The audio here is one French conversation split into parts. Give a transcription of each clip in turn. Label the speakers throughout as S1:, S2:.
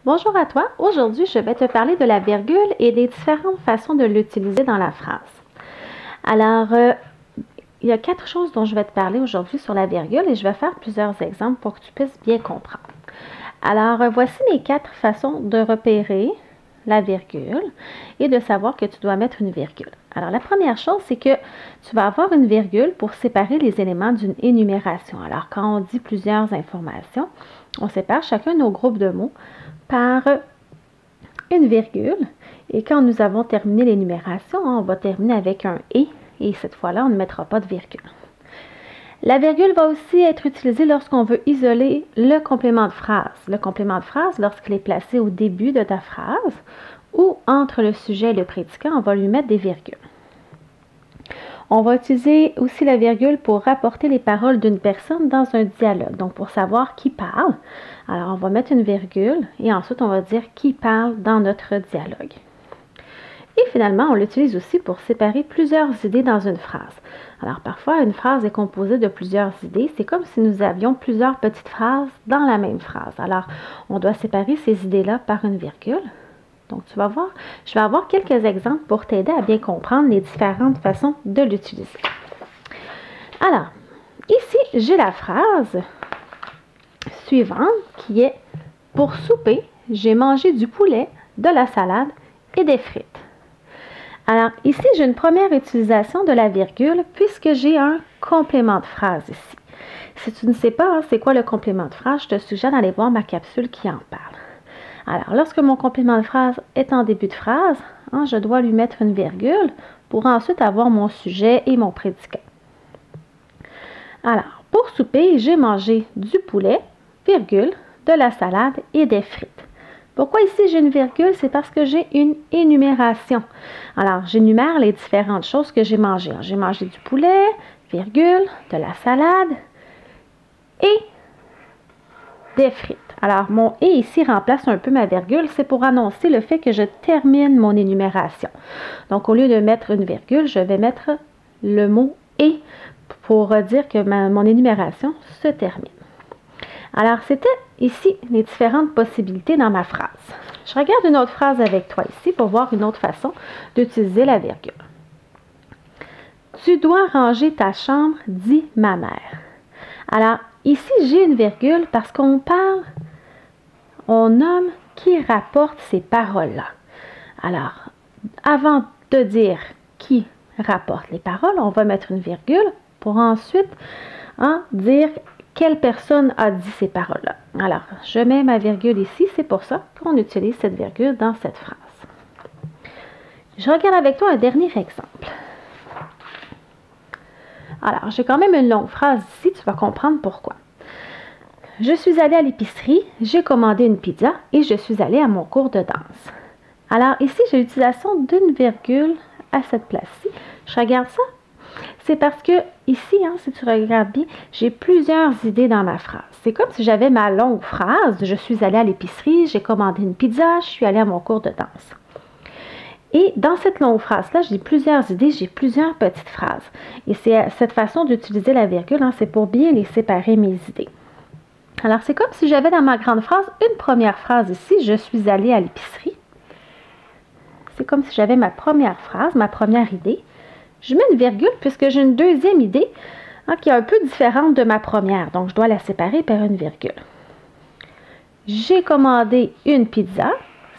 S1: Bonjour à toi. Aujourd'hui, je vais te parler de la virgule et des différentes façons de l'utiliser dans la phrase. Alors, il y a 4 choses dont je vais te parler aujourd'hui sur la virgule et je vais faire plusieurs exemples pour que tu puisses bien comprendre. Alors, voici mes 4 façons de repérer la virgule et de savoir que tu dois mettre une virgule. Alors, la première chose, c'est que tu vas avoir une virgule pour séparer les éléments d'une énumération. Alors, quand on dit plusieurs informations, on sépare chacun de nos groupes de mots par une virgule. Et quand nous avons terminé l'énumération, on va terminer avec un « et cette fois-là, on ne mettra pas de virgule. La virgule va aussi être utilisée lorsqu'on veut isoler le complément de phrase. Le complément de phrase, lorsqu'il est placé au début de ta phrase ou entre le sujet et le prédicant, on va lui mettre des virgules. On va utiliser aussi la virgule pour rapporter les paroles d'une personne dans un dialogue. Donc, pour savoir qui parle, alors on va mettre une virgule et ensuite on va dire qui parle dans notre dialogue. Et finalement, on l'utilise aussi pour séparer plusieurs idées dans une phrase. Alors, parfois, une phrase est composée de plusieurs idées. C'est comme si nous avions plusieurs petites phrases dans la même phrase. Alors, on doit séparer ces idées-là par une virgule. Donc, tu vas voir, je vais avoir quelques exemples pour t'aider à bien comprendre les différentes façons de l'utiliser. Alors, ici, j'ai la phrase suivante qui est « Pour souper, j'ai mangé du poulet, de la salade et des frites. » Alors, ici, j'ai une première utilisation de la virgule puisque j'ai un complément de phrase ici. Si tu ne sais pas c'est quoi le complément de phrase, je te suggère d'aller voir ma capsule qui en parle. Alors, lorsque mon complément de phrase est en début de phrase, je dois lui mettre une virgule pour ensuite avoir mon sujet et mon prédicant. Alors, pour souper, j'ai mangé du poulet, virgule, de la salade et des frites. Pourquoi ici j'ai une virgule? C'est parce que j'ai une énumération. Alors, j'énumère les différentes choses que j'ai mangées. J'ai mangé du poulet, virgule, de la salade et des frites. Alors, mon « et » ici remplace un peu ma virgule. C'est pour annoncer le fait que je termine mon énumération. Donc, au lieu de mettre une virgule, je vais mettre le mot « et » pour dire que mon énumération se termine. Alors, c'était ici les différentes possibilités dans ma phrase. Je regarde une autre phrase avec toi ici pour voir une autre façon d'utiliser la virgule. Tu dois ranger ta chambre, dit ma mère. Alors, ici, j'ai une virgule parce qu'on parle, on nomme qui rapporte ces paroles-là. Alors, avant de dire qui rapporte les paroles, on va mettre une virgule pour ensuite dire quelle personne a dit ces paroles-là. Alors, je mets ma virgule ici, c'est pour ça qu'on utilise cette virgule dans cette phrase. Je regarde avec toi un dernier exemple. Alors, j'ai quand même une longue phrase ici, tu vas comprendre pourquoi. Je suis allée à l'épicerie, j'ai commandé une pizza et je suis allée à mon cours de danse. Alors, ici, j'ai l'utilisation d'une virgule à cette place-ci. Je regarde ça. C'est parce que ici, si tu regardes bien, j'ai plusieurs idées dans ma phrase. C'est comme si j'avais ma longue phrase. Je suis allée à l'épicerie, j'ai commandé une pizza, je suis allée à mon cours de danse. Et dans cette longue phrase-là, j'ai plusieurs idées, j'ai plusieurs petites phrases. Et c'est cette façon d'utiliser la virgule, c'est pour bien les séparer mes idées. Alors, c'est comme si j'avais dans ma grande phrase une première phrase ici, je suis allée à l'épicerie. C'est comme si j'avais ma première phrase, ma première idée. Je mets une virgule puisque j'ai une deuxième idée qui est un peu différente de ma première. Donc, je dois la séparer par une virgule. J'ai commandé une pizza.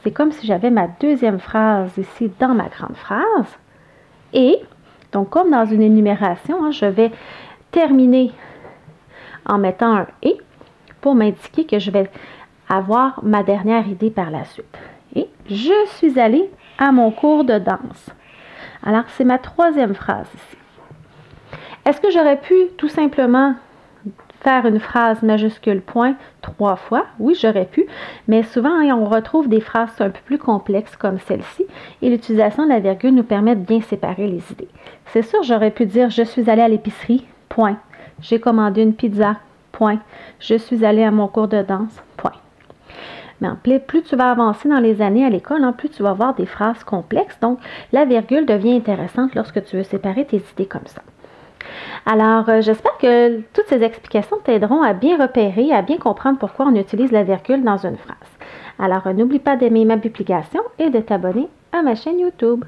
S1: C'est comme si j'avais ma deuxième phrase ici dans ma grande phrase. Et, donc, comme dans une énumération, je vais terminer en mettant un « et » pour m'indiquer que je vais avoir ma dernière idée par la suite. Et je suis allée à mon cours de danse. Alors, c'est ma troisième phrase ici. Est-ce que j'aurais pu tout simplement faire une phrase majuscule point 3 fois? Oui, j'aurais pu, mais souvent, on retrouve des phrases un peu plus complexes comme celle-ci et l'utilisation de la virgule nous permet de bien séparer les idées. C'est sûr, j'aurais pu dire « Je suis allée à l'épicerie, point. J'ai commandé une pizza, point. Je suis allée à mon cours de danse, point. » Mais plus tu vas avancer dans les années à l'école, plus tu vas avoir des phrases complexes. Donc, la virgule devient intéressante lorsque tu veux séparer tes idées comme ça. Alors, j'espère que toutes ces explications t'aideront à bien repérer, à bien comprendre pourquoi on utilise la virgule dans une phrase. Alors, n'oublie pas d'aimer ma publication et de t'abonner à ma chaîne YouTube.